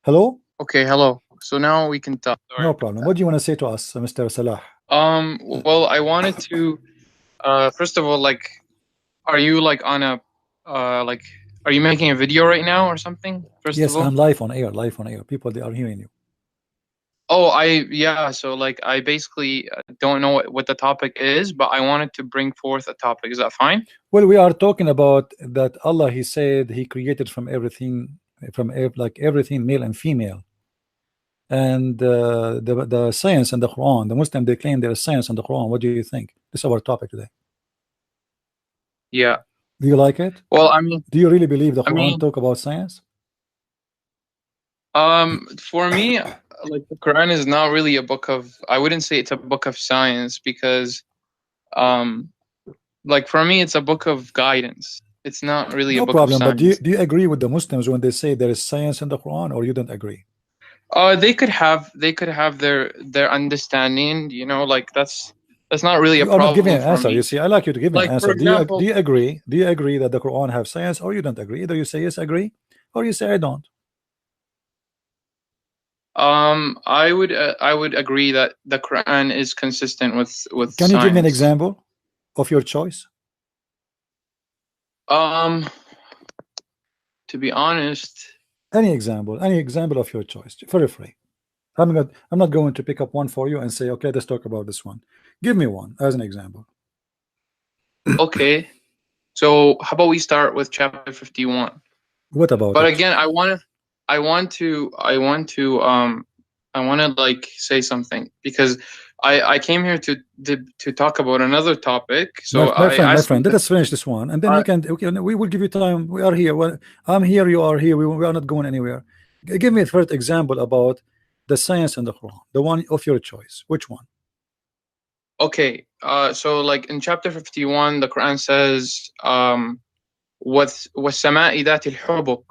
Hello? Okay, hello. So now we can talk. No problem. What do you want to say to us, Mr. Salah? Well, I wanted to, first of all, like, are you like on a, like, are you making a video right now or something? First of Yes, all. I'm live on air, live on air. People, they are hearing you. Oh, yeah. So like, I basically don't know what the topic is, but I wanted to bring forth a topic. Is that fine? Well, we are talking about that Allah, He said He created from everything, like everything, male and female. And the science and the Quran, the Muslim, they claim there is science in the Quran. What do you think? This is our topic today. Yeah. Do you like it? Well, I mean, Do you really believe the Quran talk about science? for me, like the Quran is not really a book of, I wouldn't say it's a book of science because, like for me, it's a book of guidance. It's not really a No book of problem. But science. do you agree with the Muslims when they say there is science in the Quran, or you don't agree? They could have their understanding, like that's not really a You are not giving problem an for answer. You me. see, I like you to give me an Like for answer. Do example, you agree? Do you agree that the Quran have science, or you don't agree? Either you say yes, agree, or you say I don't. I would agree that the Quran is consistent with Can you give me an science. example of your choice? Um, to be honest, Any example of your choice, for free. I'm not going to pick up one for you and say, okay, let's talk about this one. Give me one as an example. okay. So how about we start with chapter 51? What about But it? again, I want to like say something because I came here to talk about another topic. So My friend, let us finish this one, and then we will give you time. We are here. Well, I'm here. You are here. We are not going anywhere. Give me a first example about the science and the Quran, the one of your choice. Which one? Okay. So like in chapter 51, the Quran says, وَالسَّمَاءِ ذَاتِ الْحُبُكِ.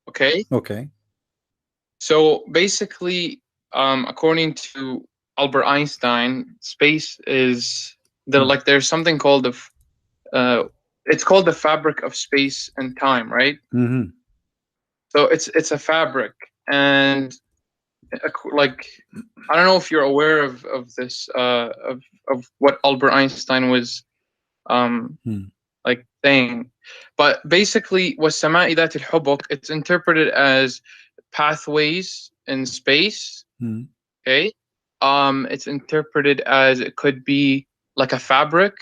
Okay. Okay. So basically, according to Albert Einstein, space is there's something called it's called the fabric of space and time, right? So it's a fabric, and like I don't know if you're aware of this of what Albert Einstein was like saying, but basically وَالسَّمَاءِ ذَاتِ الْحُبُكِ, it's interpreted as pathways in space. Okay. It's interpreted as it could be like a fabric,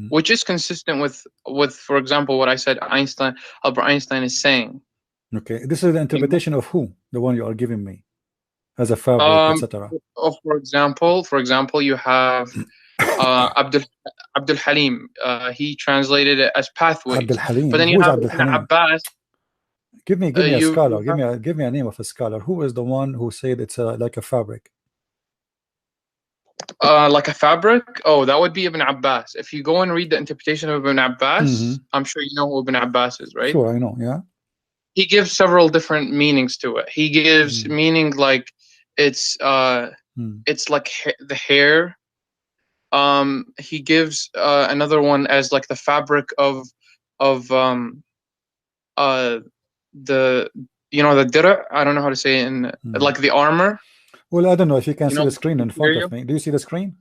which is consistent with for example what I said Albert Einstein is saying. Okay, this is the interpretation of who? The one you are giving me as a fabric, etc. For example, you have Abdul Halim. He translated it as pathways. Abdul Halim. But then you Who is have Abdul Ibn Halim? Abbas. Give me a scholar. Give me a name of a scholar. Who is the one who said it's like a fabric? Like a fabric? Oh, that would be Ibn Abbas. If you go and read the interpretation of Ibn Abbas, I'm sure you know who Ibn Abbas is, right? Sure, I know. Yeah. He gives several different meanings to it. He gives meaning like it's like the hair. He gives another one as like the fabric of the the dir'a. I don't know how to say it in like the armor. Well, I don't know if you can see the screen in front of me. Do you see the screen?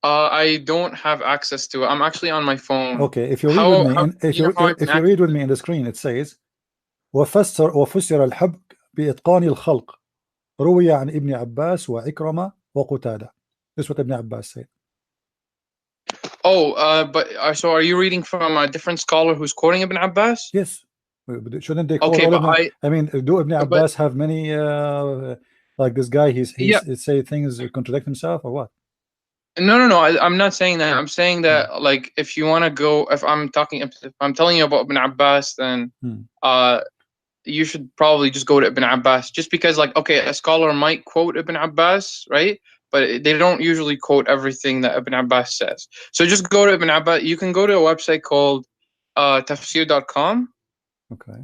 I don't have access to it. I'm actually on my phone. Okay, if you read with me, if you read with me in the screen, it says وفسر الحبك بإتقان الخلق روي عن ابن عباس وعكرمة وقتادة. This is what Ibn Abbas said. Oh, but so are you reading from a different scholar who's quoting Ibn Abbas? Yes. Shouldn't they quote all of them? I mean, do Ibn Abbas have many like this guy? He's say things contradict himself or what? No. I'm not saying that. I'm saying that like if you want to go, if I'm telling you about Ibn Abbas, then you should probably just go to Ibn Abbas. Just because like okay, a scholar might quote Ibn Abbas, right? But they don't usually quote everything that Ibn Abbas says. So just go to Ibn Abbas. You can go to a website called tafsir.com. Okay.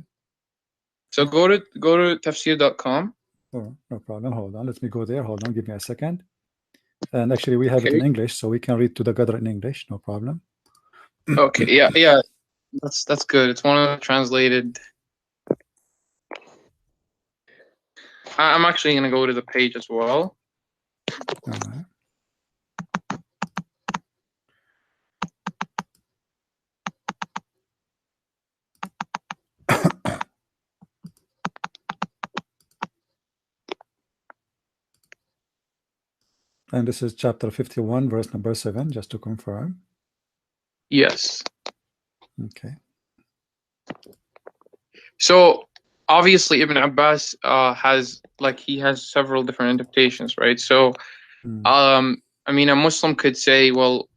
So go to tafsir.com. Oh, no problem. Hold on. Let me go there. Hold on. Give me a second. And actually, we have it in English, so we can read to the Qadr in English. No problem. Okay. Yeah. That's good. It's one of the translated. I'm actually going to go to the page as well. All right. And this is chapter 51, verse number 7, just to confirm. Yes. Okay. So obviously Ibn Abbas has several different interpretations, right? So I mean, a Muslim could say, well,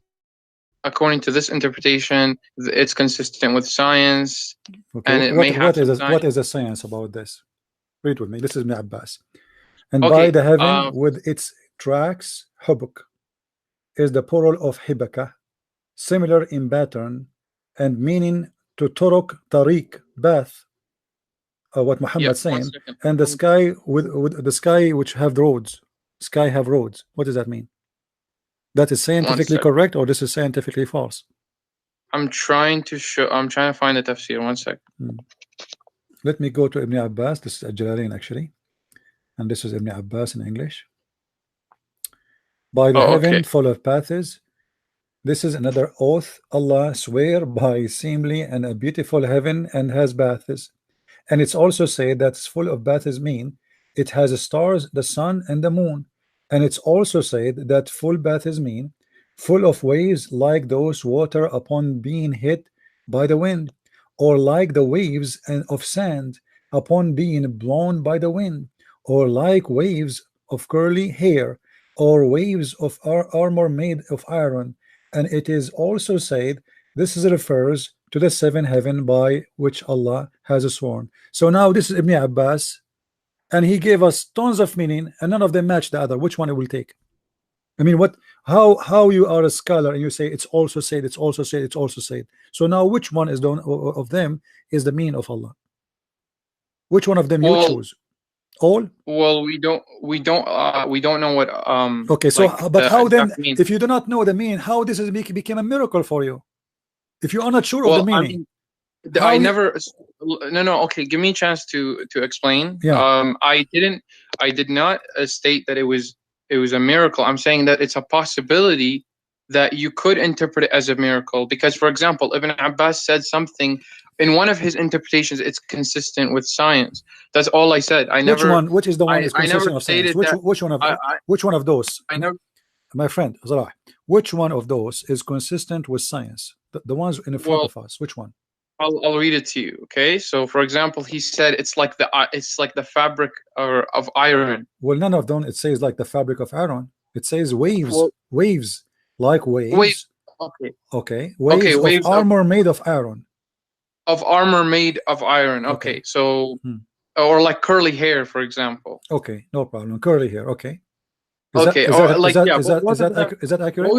according to this interpretation, it's consistent with science, okay. and it may have some science. What is the science about this? Read with me. This is Ibn Abbas. And Okay, by the heaven with its tracks, hubuk is the plural of hibaka, similar in pattern and meaning to turuk, tariq, path, what Muhammad saying, and the sky with the sky which have roads. Sky have roads. What does that mean? That is scientifically correct, or this is scientifically false? I'm trying to find the tafsir. 1 second. Let me go to Ibn Abbas. This is Al-Jalalain actually, and this is Ibn Abbas in English. By the heaven full of paths. This is another oath. Allah swear by seemly and a beautiful heaven and has baths. And it's also said that it's full of baths mean it has stars, the sun, and the moon. And it's also said that full baths mean full of waves like those water upon being hit by the wind, or like the waves of sand upon being blown by the wind, or like waves of curly hair, or waves of armor made of iron. And it is also said this refers to the seven heaven by which Allah has sworn. So now this is Ibn Abbas, and he gave us tons of meaning, and none of them match the other. Which one it will take? I mean, what? How you are a scholar and you say it's also said, it's also said, it's also said. So now, which one is the of them is the meaning of Allah? Which one of them you choose? All? Well, we don't know what okay, so but how then if you do not know the meaning, how this is became a miracle for you if you are not sure of the meaning? I mean, no, okay, give me a chance to explain. I did not state that it was a miracle. I'm saying that it's a possibility that you could interpret it as a miracle, because for example, Ibn Abbas said something in one of his interpretations, it's consistent with science. That's all I said. Which is the one is consistent with science? Which one of those? I never, my friend Salah, which one of those is consistent with science? The ones in front of us, which one? I'll read it to you. Okay, so for example, he said it's like the fabric of iron. Well, none of them it says like the fabric of iron. It says waves, waves like waves. Okay, waves of armor made of iron. Of armor made of iron. Okay, so or like curly hair, for example. Okay, no problem. Curly hair. Okay. Is that accurate?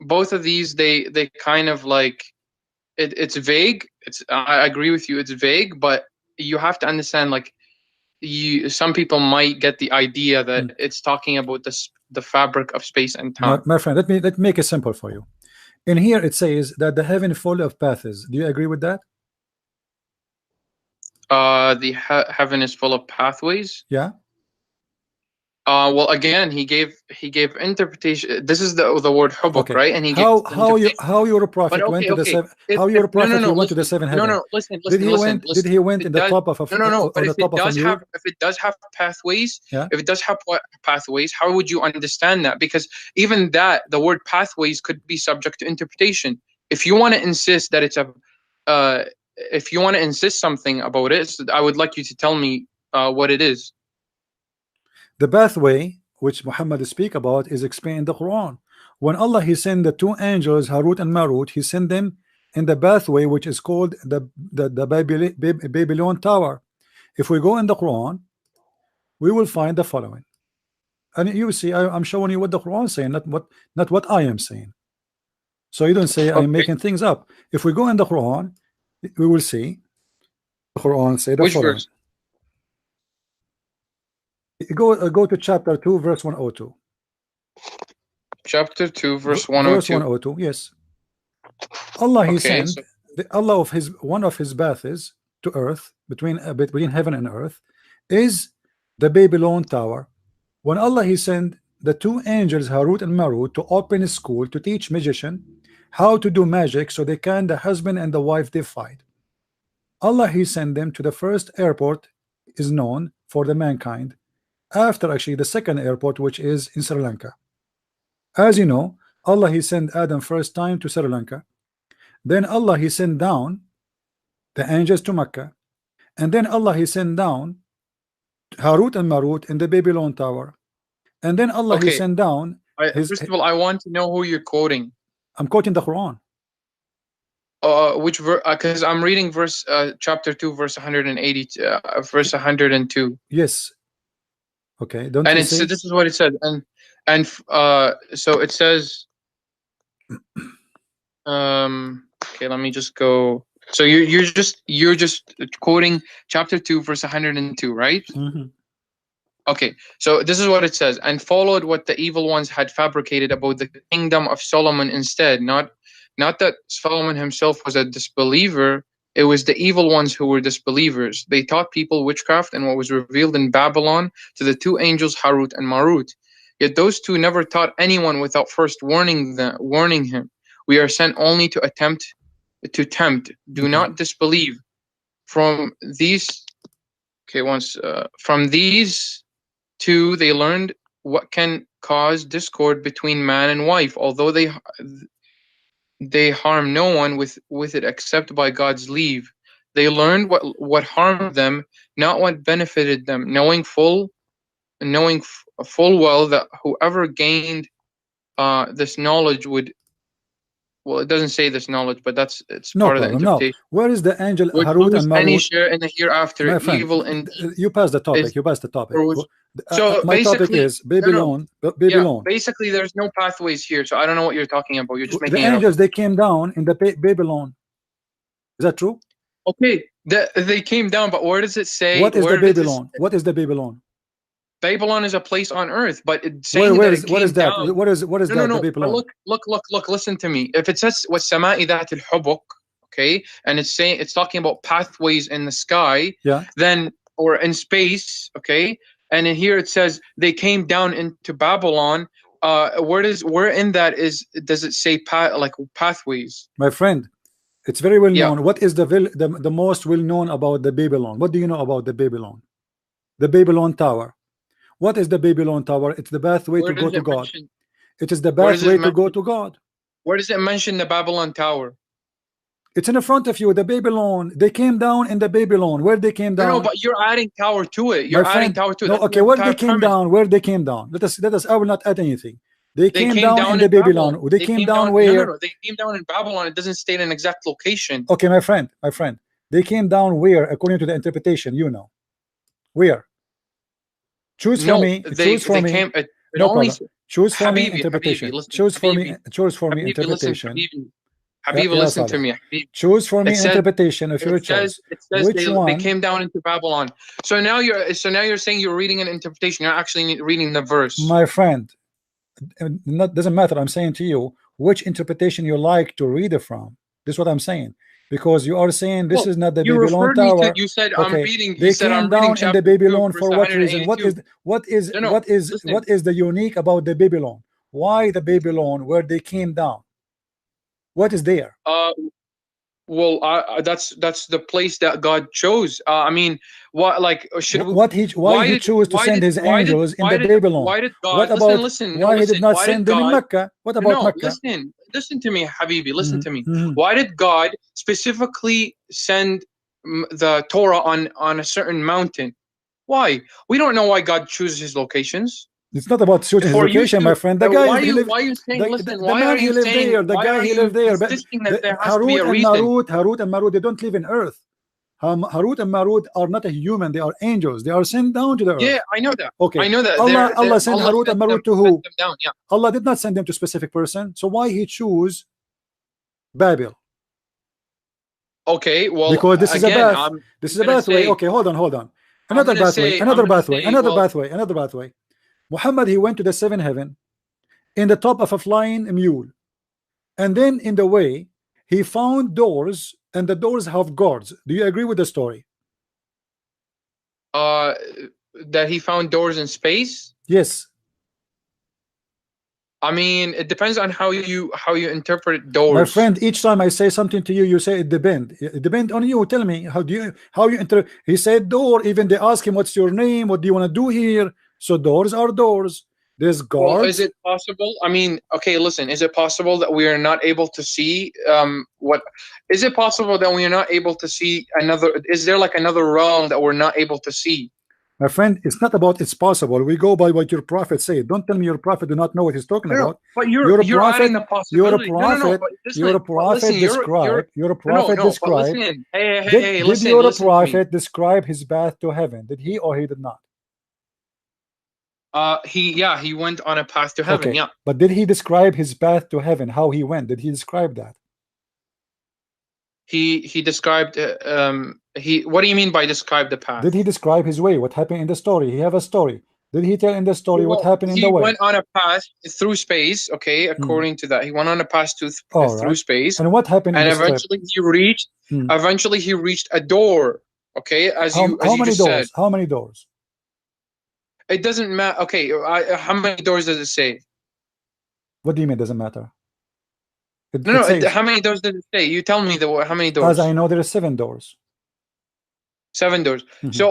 Both of these, they kind of like. It's vague. I agree with you. It's vague, but you have to understand. Like, some people might get the idea that it's talking about the fabric of space and time. My friend, let me make it simple for you. In here, it says that the heaven full of paths. Do you agree with that? The heaven is full of pathways. Yeah. Well, again, he gave interpretation. This is the word hubuk, right? And he how your prophet went to the seven. How your prophet went to the seven heaven? No, listen. Did he went in the top of a? No. But if it does have pathways, how would you understand that? Because even that, the word pathways could be subject to interpretation. If you want to insist that it's if you want to insist something about it, I would like you to tell me what it is. The pathway which Muhammad speak about is explained in the Quran. When Allah he sent the two angels Harut and Marut, he sent them in the pathway which is called the Babylon Tower. If we go in the Quran, we will find the following. And you see, I'm showing you what the Quran is saying, not what I am saying. So you don't say I'm making things up. If we go in the Quran, we will see the Quran say the following. Verse? Go to chapter 2 verse 102. Chapter 2 verse 102. Verse 102, yes. Allah he sent Allah of one of his paths to earth between heaven and earth is the Babylon Tower, when Allah he sent the two angels Harut and Marut to open a school to teach magician how to do magic so they can the husband and the wife they fight. Allah he sent them to the first airport is known for the mankind, after actually the second airport, which is in Sri Lanka. As you know, Allah he sent Adam first time to Sri Lanka, then Allah he sent down the angels to Mecca, and then Allah he sent down Harut and Marut in the Babylon Tower, and then Allah he Okay. sent down First of all, I want to know who you're quoting. I'm quoting the Quran. Which verse? Because I'm reading verse chapter 2, verse 180, verse 102. Yes. Okay. Don't And you it's see? this is what it says, and so it says. Okay, let me just go. So you're just quoting chapter 2, verse 102, right? Mhm. Okay, so this is what it says, and followed what the evil ones had fabricated about the kingdom of Solomon instead. Not that Solomon himself was a disbeliever, it was the evil ones who were disbelievers. They taught people witchcraft and what was revealed in Babylon to the two angels Harut and Marut. Yet those two never taught anyone without first warning him. We are sent only to tempt. Do not disbelieve. From these two they learned what can cause discord between man and wife, although they harm no one with it except by God's leave. They learned what harmed them, not what benefited them, knowing full well that whoever gained this knowledge would. Well, it doesn't say this knowledge, but it's No part of the problem. Now, interpretation. where is the angel Would Harut lose and any Marut? share in the hereafter. My friend, Evil indeed. you passed the topic. Is- You passed the topic. So My topic basically, is Babylon. yeah, Babylon. basically, there's no pathways here, so I don't know what you're talking about. You're just The making it up. angels they came down in the Babylon. Is that true? Okay, they came down, but where does it say? What is the where does it Babylon? What is the Babylon? Babylon is a place on earth, but it's saying What that is it came that? down. What is that? No. The But Babylon. look. Listen to me. If it says وَالسَّمَاءِ ذَاتِ الْحُبُكِ, okay, and it's talking about pathways in the sky, Yeah. then or in space, okay, and in here it says they came down into Babylon. Where in that does it say pathways? My friend, it's very well Yeah. known. What is the most well known about the Babylon? What do you know about the Babylon? The Babylon Tower. What is the Babylon Tower? It's the pathway to go to God. It is the pathway to go to God. Where does it mention the Babylon Tower? It's in front of you. The Babylon. They came down in the Babylon. Where they came down? No, but you're adding tower to it. You're adding tower to it. No, okay. Where they came down? Where they came down? Let us. I will not add anything. They came down in the Babylon. They came down where? No, they came down in Babylon. It doesn't state an exact location. Okay, my friend. They came down where, according to the interpretation, you know. Where? Choose for me. Choose for me. No problem. Choose for me interpretation. Choose for me interpretation. Habibi, listen to me. Choose for me interpretation of your choice. It says Which one? They came down into Babylon. So now you're saying you're reading an interpretation. You're actually reading the verse. My friend, doesn't matter. I'm saying to you which interpretation you like to read it from. This is what I'm saying. Because you are saying this is not the Babylon Tower. You said okay. I'm reading. They came down in the Babylon for what reason? What is the unique about the Babylon? Why the Babylon where they came down? What is there? Well, that's the place that God chose. I mean, what like should why he chose to send his angels in the Babylon? Why did God? What about why he did not send them in Mecca? What about Mecca? Listen to me, Habibi. Listen to me. Why did God specifically send the Torah on a certain mountain? Why? We don't know why God chooses his locations. It's not about choosing his location, my friend. The guy why are you saying? Listen, why are you saying? There? The guy he lived there. But Harut and Marut, they don't live in Earth. Harut and Marut are not a human. They are angels. They are sent down to the earth. Yeah, I know that. Okay, I know that. Allah sent Harut and Marut to who? Down, yeah. Allah did not send them to a specific person. So why he choose Babel? Okay, well, because this is a path. This is a pathway. Okay, hold on. Another pathway. Muhammad, he went to the seventh heaven in the top of a flying mule, and then in the way he found doors, and the doors have guards. Do you agree with the story? that he found doors in space. Yes. I mean, it depends on how you interpret My doors. friend, each time I say something to you, you say it depend. It depend on you. Tell me, how you enter? He said door. Even they ask him, "What's your name? What do you want to do here?" So doors are doors. There's Well, is guards. it possible? I mean, okay, listen. Is it possible that we are not able to see what? Is it possible that we are not able to see another? Is there like another realm that we're not able to see? My friend, it's not about it's possible. We go by what your prophet said. Don't tell me your prophet do not know what he's talking No, no, about. but You're a you're adding prophet. the You're a possibility. No, no, no. prophet. But You're listen, a prophet. you're Describe. You're a no, no, prophet. no. But Describe. listen. Hey, hey, Did hey. did Listen, your listen to me. prophet describe his path to heaven? Did he or he did not? He went on a path to heaven. Okay, Yeah. but did he describe his path to heaven? How he went? Did he describe that? He described he. What do you mean by describe the Did he path? describe his way? What happened in the story? He have a story. Did he tell in the story what Well, happened in the he way? went on a path through space. Okay, Hmm. according to that, he went on a path All through right. space, And what happened in and this trip? Hmm. eventually he reached a door. Okay, as How you many just said, doors? How many doors? it doesn't matter. Okay, how many doors does it say? What do you mean doesn't matter? No, It no. says, How many doors does it say? You tell me how many as I doors? know, there are 7 doors. 7 doors. Mhm. So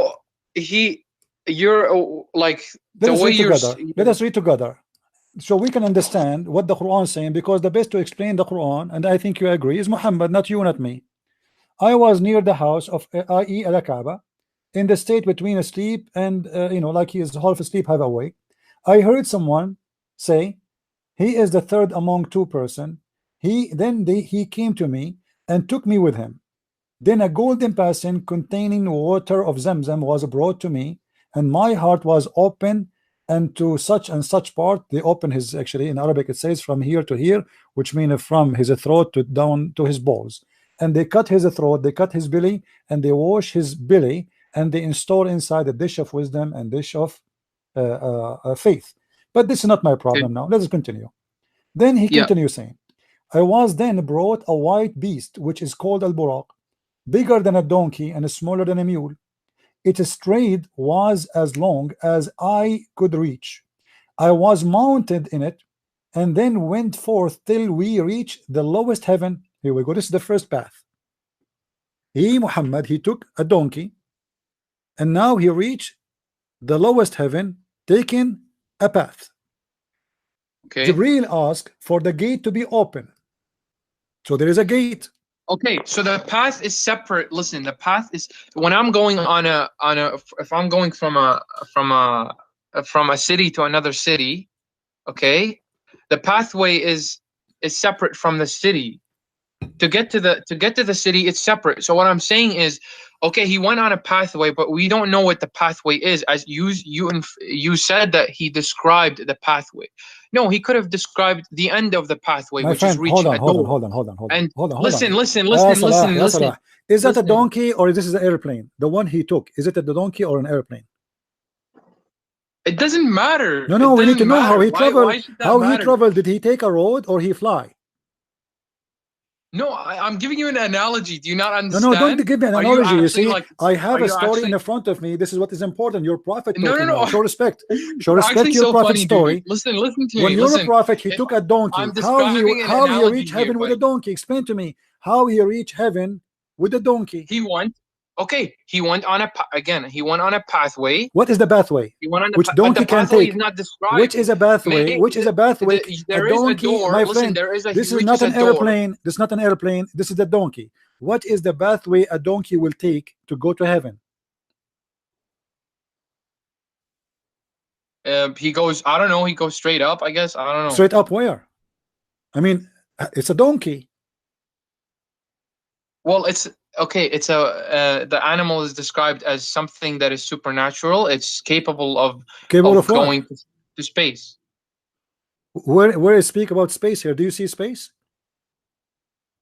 you're like Let the us way read you're. together. Let us read together, so we can understand what the Quran is saying. Because the best to explain the Quran, and I think you agree, is Muhammad, not you, not me. I was near the house of i.e. al-Kaaba, in the state between asleep and like he is half asleep, half awake. I heard someone say, "He is the third among two person." He came to me and took me with him. Then a golden basin containing water of Zamzam was brought to me, and my heart was open. And to such and such part, they open his, actually in Arabic it says from here to here, which means from his throat to down to his balls. And they cut his throat, they cut his belly, and they wash his belly, and they install inside a dish of wisdom and dish of faith. But this is not my Okay. problem now. Let's continue. Then he Yeah. continues saying, I was then brought a white beast, which is called al-Buraq, bigger than a donkey and smaller than a mule. Its stride was as long as I could reach. I was mounted in it, and then went forth till we reached the lowest heaven. Here we go. This is the first path. Muhammad, he took a donkey, and now he reached the lowest heaven, taking a path. Okay. Jibril asked for the gate to be open. So there is a gate. Okay, so the path is separate. Listen, the path is when I'm going if I'm going from a city to another city, okay? The pathway is separate from the city. To get to the city, it's separate. So what I'm saying is, okay, he went on a pathway, but we don't know what the pathway is. As you said that he described the pathway. No, he could have described the end of the pathway, My which is friend, hold reaching on, a hold on, door. hold on, hold on, hold on, And hold on, hold on. listen, listen, Ya listen, Salah, listen, Ya listen, Salah. Is that a listen. donkey or this is an airplane? The one he took, is it a donkey or an airplane? It doesn't matter. No, It no, we need to doesn't know how matter. he traveled. Why should that How he matter? traveled? Did he take a road or he fly? No, I'm giving you an analogy. Do you not No, no, don't understand? give me an Are you analogy. You actually see, like? I Are have a you story in actually? the front of me. This is what is important. Your prophet No, no, talking now. no. Show respect. Show You're respect actually to your so prophet's funny, dude. story. Listen to When me. you're a Listen. prophet, he If took a donkey. I'm describing an How he analogy reached here, heaven with but a donkey? Explain to me how he reached heaven with a donkey. he went. Okay, he went on again. He went on a pathway. What is the pathway? He went on Which but the donkey can pathway is take? not Which described. is a pathway? May Which is a pathway? A there is a donkey, door. my Listen, friend. he This is not reaches a an door. airplane. This is not an airplane. This is a donkey. What is the pathway a donkey will take to go to heaven? He goes. I don't know. He goes straight up. I guess. I don't know. Straight up where? I mean, it's a donkey. Well, it's okay. It's the animal is described as something that is supernatural. It's capable Capable of of what? going to space. Where is speak about space here? Do you see space?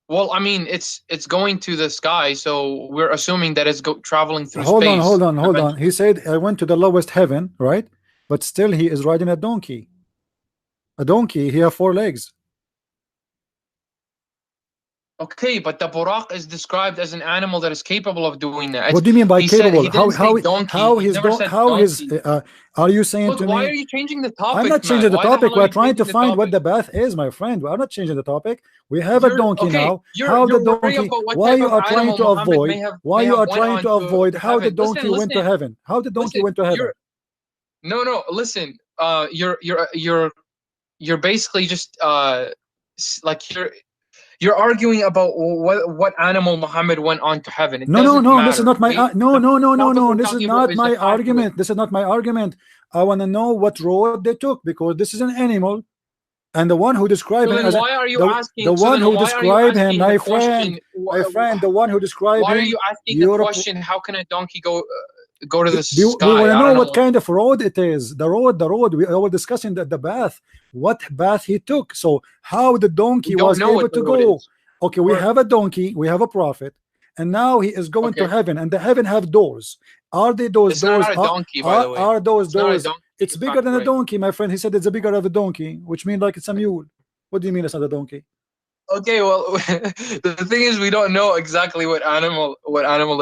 Well, I mean, it's going to the sky, so we're assuming that it's traveling through Hold on, space. hold on, hold on. He said I went to the lowest heaven, right? But still he is riding a donkey. A donkey, he have 4 legs. Okay, but the buraq is described as an animal that is capable of doing that. What do you mean by He said capable? he didn't say donkey. He never said donkey. Are you saying Look, to why me? are you changing the I'm topic, not man? changing the Why the topic. hell are We're you trying to changing the find what topic? the bath is, my friend. We're not changing the topic. We have a You're donkey okay. now. You're How the worried donkey? about what Why type you of are trying animal to Muhammad avoid? may Why you have are went trying on to avoid to how the heaven. donkey went to heaven? How the donkey went to heaven? No, listen. You're basically just like you're arguing about what animal Muhammad went on to heaven. It No, no, doesn't no. This is matter. not my. Okay? No, The no, no, no, topic no. we're This is talking about not is the my fatwa. argument. This is not my argument. I want to know what road they took, because this is an animal, and the one who described So him then as a, why are you the asking? So one then who why are you described him, asking the question? my friend, the one who described Why are him, you asking the Europe. question? How can a donkey go to the We want sky? to I know don't what know. kind of road it is. The road. We were discussing the bath, what bath he took. So how the donkey We don't was know able what the to road go. is. Okay, we have a donkey, we have a prophet, and now he is going to Okay. heaven, and the heaven have doors. Are they those It's doors? not a donkey, by the way. Are those It's not a doors? donkey. It's If bigger I'm than a correct. donkey, my friend. He said it's a bigger of a donkey, which means like it's a mule. What do you mean it's not a donkey? Okay, well, the thing is, we don't know exactly what animal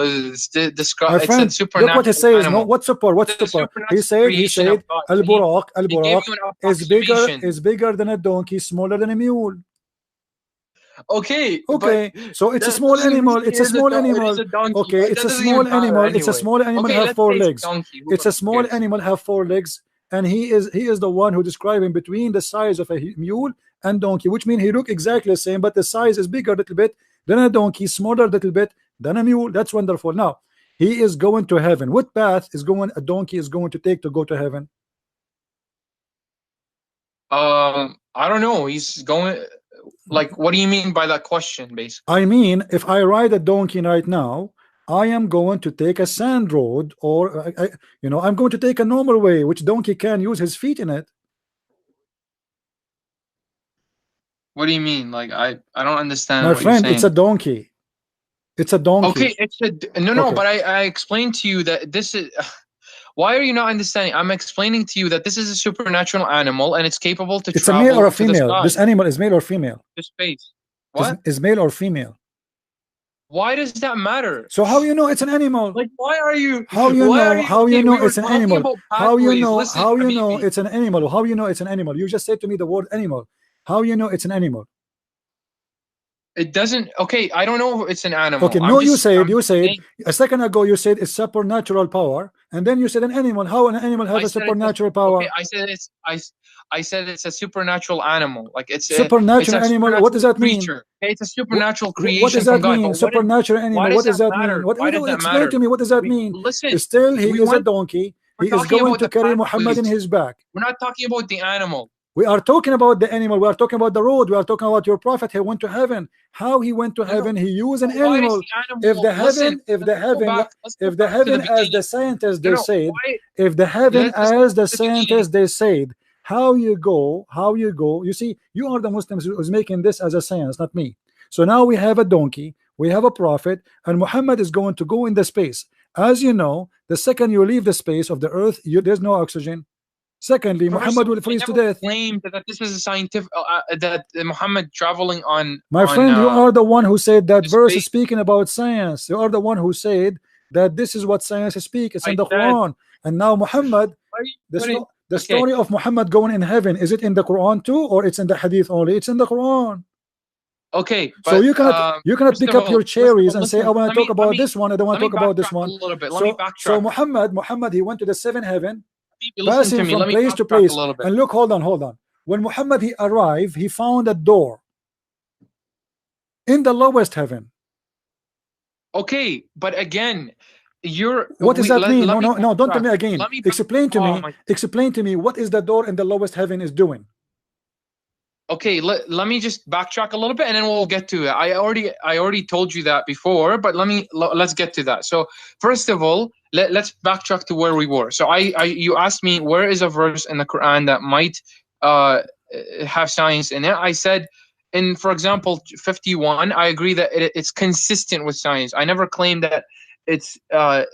is. It's My described. It's a friend, look what he supernatural says. No, animal. what's super? What's It's a super? supernatural He creation of said, God. al So buraq, he gave you an approximation. is bigger than a donkey, smaller than a mule. Okay, but Okay, so it's a that small doesn't mean animal. It's a small it is animal. a donkey. Okay, But it's that a doesn't even small matter animal. It's a anyway. small animal Okay, have let's four say it's a legs. donkey. It's a small Cares? animal have four legs, and he is the one who described him between the size of a mule and donkey, which means he look exactly the same, but the size is bigger a little bit than a donkey, smaller a little bit than a mule. That's wonderful. Now he is going to heaven. What path is going a donkey is going to take to go to heaven? I don't know. He's going. Like, what do you mean by that question, basically? I mean, if I ride a donkey right now, I am going to take a sand road, or I'm going to take a normal way, which donkey can use his feet in it. What do you mean? Like, I don't understand My what you're friend, it's saying. a donkey. It's a donkey. Okay, no, Okay. but I explained to you that this is. Why are you not understanding? I'm explaining to you that this is a supernatural animal and it's capable to It's a male or a travel to the female. sky, This animal is male or female? to space. What? Is male or female? Why does that matter? So how you know it's an animal? Like, why are you? How you Why are know? you? How you Okay, know we were it's an talking animal? about How you pathways. know? Listen, How you know Habibi. it's an animal? How you know it's an animal? You just said to me the word animal. How you know it's an animal? It doesn't. Okay, I don't know if it's an animal. Okay, no, you said a second ago, you said it's supernatural power, and then you said an animal. How an animal have a supernatural power? Okay, I said it's a supernatural animal. Like it's supernatural a animal. What does that mean? creature. Okay, it's a supernatural creation what does that from God. mean? Supernatural animal. What does that mean? Why does that Explain matter? to me. What does that mean? Listen, Still, he is a donkey. He is talking going about to the carry Muhammad in his back. We're not talking about the animal. We are talking about the animal. We are talking about the road. We are talking about your prophet. He went to heaven. How he went to heaven? He used an animal. If the heaven, as the scientists they said, if the heaven as the scientists they said, how you go? You see, you are the Muslims who's making this as a science, not me. So now we have a donkey, we have a prophet, and Muhammad is going to go in the space. As you know, the second you leave the space of the earth, there's no oxygen. Secondly, Muhammad will freeze to death. Claimed that this is a scientific that Muhammad traveling on. My friend, you are the one who said that verse is speaking about science. You are the one who said that this is what science speaks. It's in the Quran. And now Muhammad, the story of Muhammad going in heaven, is it in the Quran too, or it's in the Hadith only? It's in the Quran. Okay, but, so you cannot pick up your cherries and say, I want to talk about this one. I don't want to talk about this one. So Muhammad, he went to the seventh heaven, passing from place to place. And look, hold on. When Muhammad he arrived, he found a door in the lowest heaven. Okay, but again, what does that mean? No, don't tell me again. Explain to me what is the door in the lowest heaven is doing. Okay, let me just backtrack a little bit and then we'll get to it. I already told you that before, but let's get to that. So first of all, let's backtrack to where we were. So you asked me where is a verse in the Quran that might have science in it. I said for example 51, I agree that it's consistent with science. I never claimed that it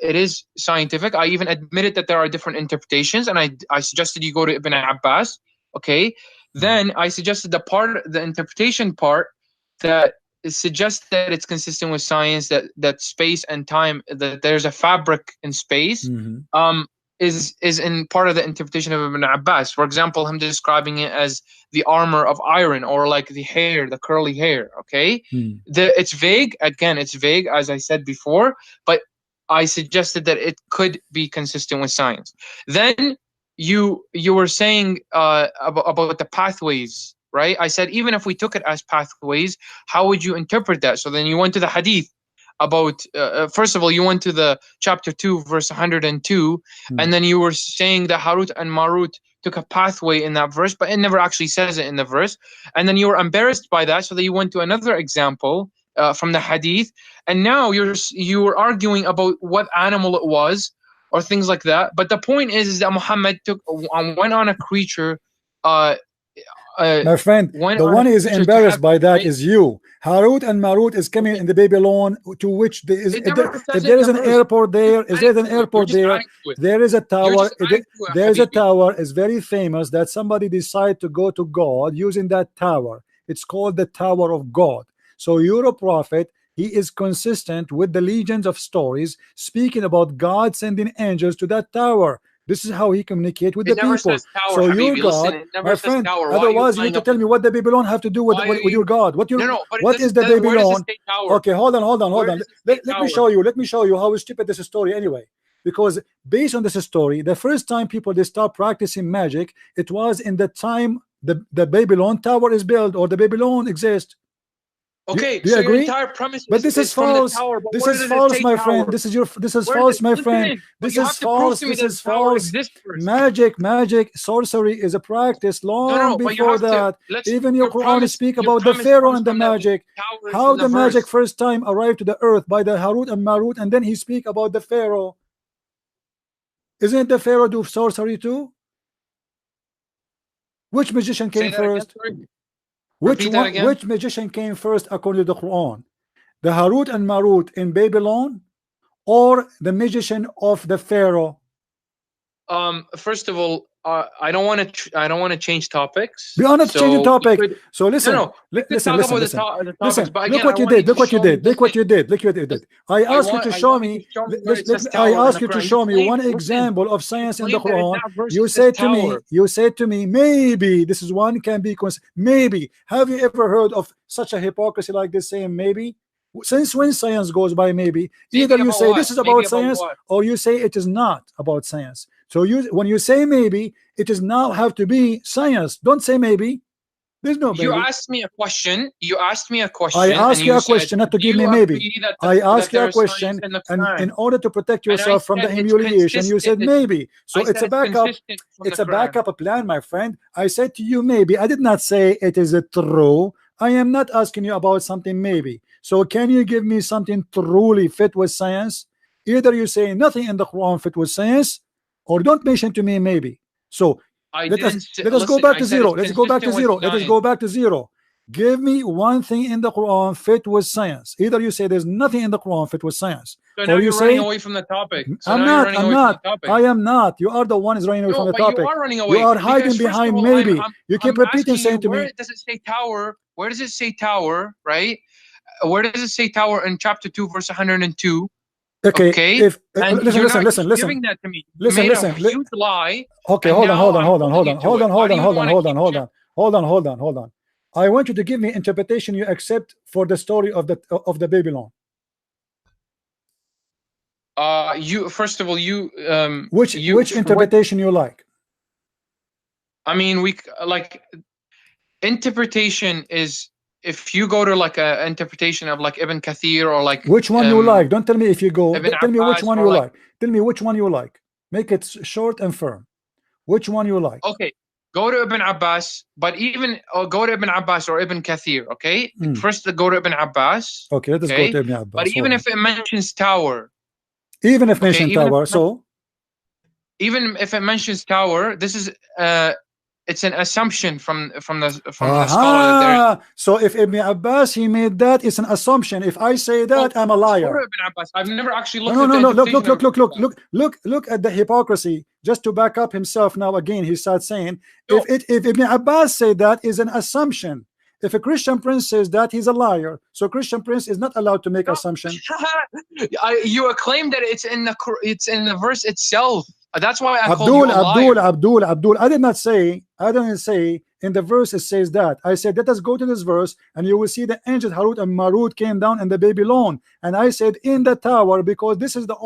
is scientific. I even admitted that there are different interpretations, and I suggested you go to Ibn Abbas. Okay. Then I suggested the interpretation part that suggest that it's consistent with science, that space and time, that there's a fabric in space, is in part of the interpretation of Ibn Abbas. For example, him describing it as the armor of iron, or like the hair, the curly hair. Okay, it's vague. Again, it's vague, as I said before, but I suggested that it could be consistent with science. Then you were saying about the pathways, right? I said, even if we took it as pathways, how would you interpret that? So then you went to the hadith about, first of all, you went to the chapter 2, verse 102, and then you were saying that Harut and Marut took a pathway in that verse, but it never actually says it in the verse. And then you were embarrassed by that, so that you went to another example from the hadith, and now you were arguing about what animal it was, or things like that. But the point is that Muhammad went on a creature. My friend, the one is embarrassed by that is you. Harut and Marut is coming in the Babylon, to which there is, if there is an airport there, is there an airport there? There is a tower. There is a tower. It's very famous that somebody decided to go to God using that tower. It's called the Tower of God. So you're a prophet. He is consistent with the legions of stories speaking about God sending angels to that tower. This is how he communicates with the people. Tower, so Habibi, your God, my friend, otherwise you need to tell me what the Babylon have to do with your God. What is the Babylon? Okay, hold on. Let me show you. Let me show you how stupid this story anyway. Because based on this story, the first time people they start practicing magic, it was in the time the Babylon tower is built, or the Babylon exists. Okay, do you agree? Your entire premise but this is false. Tower, but this is false, my friend. This is false, my friend. This is false. This is false. Magic, sorcery is a practice long before that. Even your Quran speak about the Pharaoh and the magic. How the magic first time arrived to the earth by the Harut and Marut, and then he speak about the Pharaoh. Isn't the Pharaoh do sorcery too? Which magician came first? Which magician came first according to the Quran? The Harut and Marut in Babylon, or the magician of the Pharaoh? First of all, I don't want to change topics. We are not changing topic. So listen. Listen. Look what you did. I asked you to show me. I asked you to show me one example of science in the Quran. You said to me, maybe this is one can be maybe. Have you ever heard of such a hypocrisy like this, saying maybe? Since when science goes by maybe? Either you say this is about science, or you say it is not about science. So when you say maybe, it is now have to be science. Don't say maybe. There's no maybe. You asked me a question. I asked you a question, not to give me maybe. I asked you a question, and in order to protect yourself from the humiliation, you said maybe. So it's a backup. It's a backup plan, my friend. I said to you maybe. I did not say it is a true. I am not asking you about something maybe. So can you give me something truly fit with science? Either you say nothing in the Quran fit with science, or don't mention to me maybe. So let us go back to zero. Let's go back to zero. Give me one thing in the Quran fit with science. Either you say there's nothing in the Quran fit with science, or you say running away from the topic. I'm not. I am not. You are the one is running away from the topic. You are running away. You are hiding behind maybe. You keep repeating, saying to me. Where does it say tower? Where does it say tower? Right? Where does it say tower in chapter 2, verse 102? Okay. If listen. Giving that to me. Listen. Huge lie. Okay, hold on. I want you to give me interpretation you accept for the story of the Babylon. You first of all, which interpretation you like? I mean, interpretation is. If you go to like a interpretation of like Ibn Kathir, or like which one you like, don't tell me if you go. Tell me which one you like. Tell me which one you like. Make it short and firm. Which one you like? Okay, go to Ibn Abbas, but even go to Ibn Abbas or Ibn Kathir. Okay, first go to Ibn Abbas. Okay, let us go to Ibn Abbas. But even if it mentions tower, even if mentions tower, so even if it mentions tower, this is it's an assumption from the scholar there. So if Ibn Abbas he made that, it's an assumption. If I say that, I'm a liar. Ibn Abbas. I've never actually looked at Look at the hypocrisy. Just to back up himself now again, he starts saying if Ibn Abbas say that is an assumption. If a Christian Prince says that, he's a liar. So Christian Prince is not allowed to make No. assumption. You claim that it's in the verse itself. That's why I called you a liar. Abdul. I didn't say in the verse it says that. I said, let us go to this verse and you will see the angel Harut and Marut came down and the Babylon. And I said in the tower, because this is the only